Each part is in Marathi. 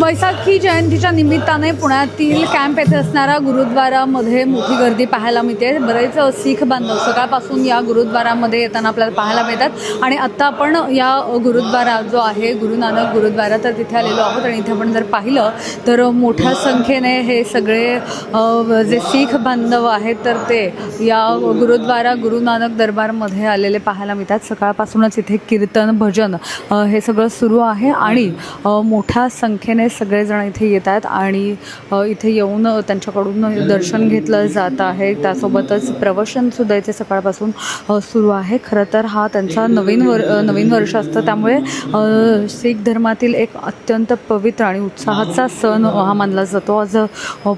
वैशाखी जयंतीच्या निमित्ताने पुण्यातील कॅम्प येथे असणाऱ्या गुरुद्वारामध्ये मोठी गर्दी पाहायला मिळते। बरेच शीख बांधव सकाळपासून या गुरुद्वारामध्ये येताना आपल्याला पाहायला मिळतात आणि आत्ता आपण या गुरुद्वारा जो आहे गुरु नानक गुरुद्वारा तर तिथे आलेलो आहोत आणि इथे आपण जर पाहिलं तर मोठ्या संख्येने हे सगळे जे शीख बांधव आहेत तर ते या गुरुद्वारा गुरु नानक दरबारमध्ये आलेले पाहायला मिळतात। सकाळपासूनच इथे कीर्तन भजन हे सगळं सुरू आहे आणि मोठ्या संख्येने सगळेजण इथे येतात आणि इथे येऊन त्यांच्याकडून दर्शन घेतलं जात आहे। त्यासोबतच प्रवचनसुद्धा इथे सकाळपासून सुरू आहे। खरं तर हा त्यांचा नवीन वर्ष असतं, त्यामुळे शीख धर्मातील एक अत्यंत पवित्र आणि उत्साहाचा सण हा मानला जातो। आज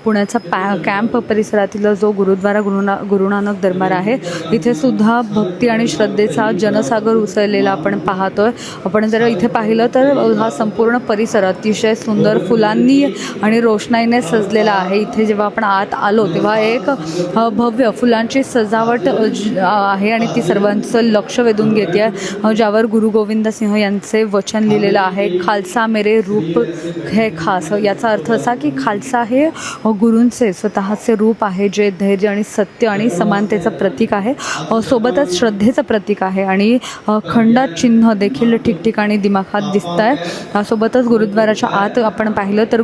पुण्याचा कॅम्प परिसरातील जो गुरुद्वारा गुरु नानक दरबार आहे इथे सुद्धा भक्ती आणि श्रद्धेचा जनसागर उसळलेला आपण पाहतोय। आपण जर इथे पाहिलं तर हा संपूर्ण परिसर अतिशय सुंदर फुलांनी आणि रोषणाईने सजलेला आहे। इथे जेव्हा आपण आत आलो तेव्हा एक भव्य फुलांची सजावट आहे आणि ती सर्वांचं लक्ष वेधून घेते आहे, ज्यावर गुरु गोविंद सिंह यांचे वचन लिहिलेलं आहे, खालसा मेरे रूप है खास। याचा अर्थ असा की खालसा हे गुरूंचे स्वतःचे रूप आहे, जे धैर्य आणि सत्य आणि समानतेचं प्रतीक आहे, सोबतच श्रद्धेचं प्रतीक आहे आणि खंडात चिन्ह देखील ठिकठिकाणी दिमाखात दिसत आहे। त्यासोबतच गुरुद्वाराच्या आत आपण पाहिलं तर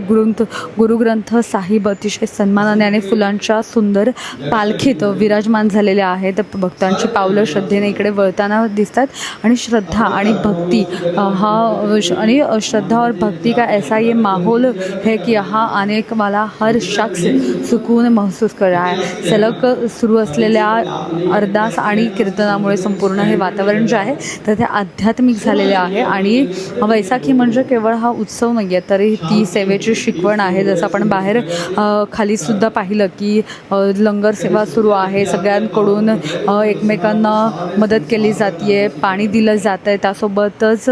गुरुग्रंथ साहिब अतिशय सन्मानाने आणि फुलांच्या सुंदर पालखीत विराजमान झालेले आहेत। भक्तांची पावलं श्रद्धेने इकडे वळताना दिसतात आणि श्रद्धा आणि भक्ती श्रद्धा और भक्ति का ऐसा ये माहौल है कि यहाँ आने वाला हर शख्स सुकून महसूस कर रहा है। सलग सुरू असलेल्या अरदास आणि कीर्तनामुळे संपूर्ण हे वातावरण जे आहे तर ते आध्यात्मिक झालेले आहे आणि वैशाखी म्हणजे केवळ हा उत्सव नाही आहे, तरी ती सेवेची शिकवण आहे। जसं आपण बाहेर खाली सुद्धा पाहिलं की लंगर सेवा सुरू आहे, सगळ्यांकडून एकमेकांना मदत केली जाते, पाणी दिलं जात आहे। त्यासोबतच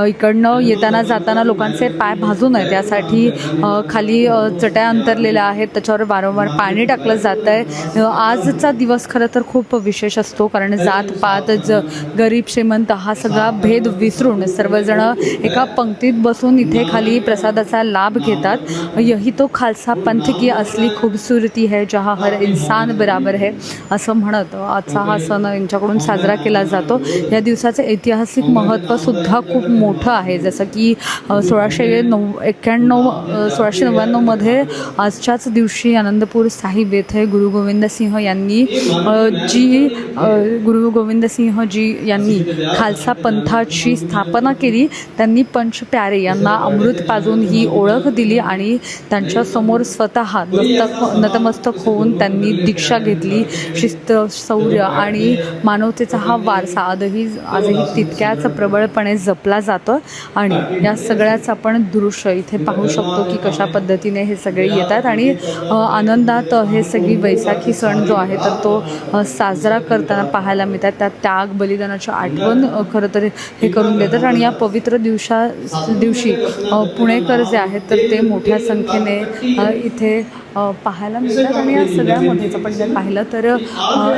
इकडनं येताना जाताना लोकांचे पाय भाजू नये त्यासाठी खाली चटया अंतरलेल्या आहेत, त्याच्यावर वारंवार पाणी टाकलं जात आहे। आजचा दिवस खरं तर खूप विशेष असतो, कारण जात पात गरीब श्रीमंत हा सगळा भेद विसरून सर्वजण एका पंक्तीत बसून इथे खाली प्रसादाचा लाभ घेतात। यही तो खालसा पंथ की असली खूबसूरती है जहाँ हर इंसान बराबर है, असं म्हणत आजचा हा सण यांच्याकडून साजरा केला जातो। या दिवसाचे ऐतिहासिक महत्त्व सुद्धा खूप मोठं आहे, जसं की 1699 मध्ये आजच्याच दिवशी आनंदपूर साहिब येथे गुरु गोविंद सिंह जी यांनी खालसा पंथाची स्थापना केली। त्यांनी पंच प्यारे यांना अमृत पाजून ही ओळख दिली आणि त्यांच्यासमोर स्वतः नतमस्तक होऊन त्यांनी दीक्षा घेतली। शिस्त, शौर्य आणि मानवतेचा हा वारसा आजही तितक्याच प्रबळपणे जपला जातो आणि या सगळ्याच आपण दृश्य इथे पाहू शकतो की कशा पद्धतीने हे सगळे येतात आणि आनंदात हे सगळी वैशाखी सण जो आहे तर तो साजरा करताना पाहायला मिळतात। त्या त्याग बलिदानाची आठवण खरं तर हे करून देतात आणि या पवित्र दिवशी पुणेकर जे आहेत तर ते मोठ्या संख्येने इथे पाहायला मिळतात आणि या सगळ्यामध्येच आपण जर पाहिलं तर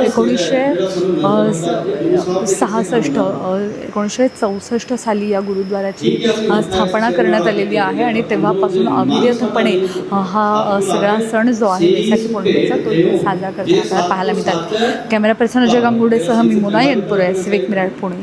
1964 साली या गुरुद्वाराची स्थापना करण्यात आलेली आहे आणि तेव्हापासून अविरतपणे हा सगळा सण जो आहे वैशाखी पौर्णिमेचा तो साजरा करताना आपल्याला पाहायला मिळतात। कॅमेरा पर्सन अजय गांगुर्डेसह मी मोना येनपुरे, सिविक मिराट, पुणे।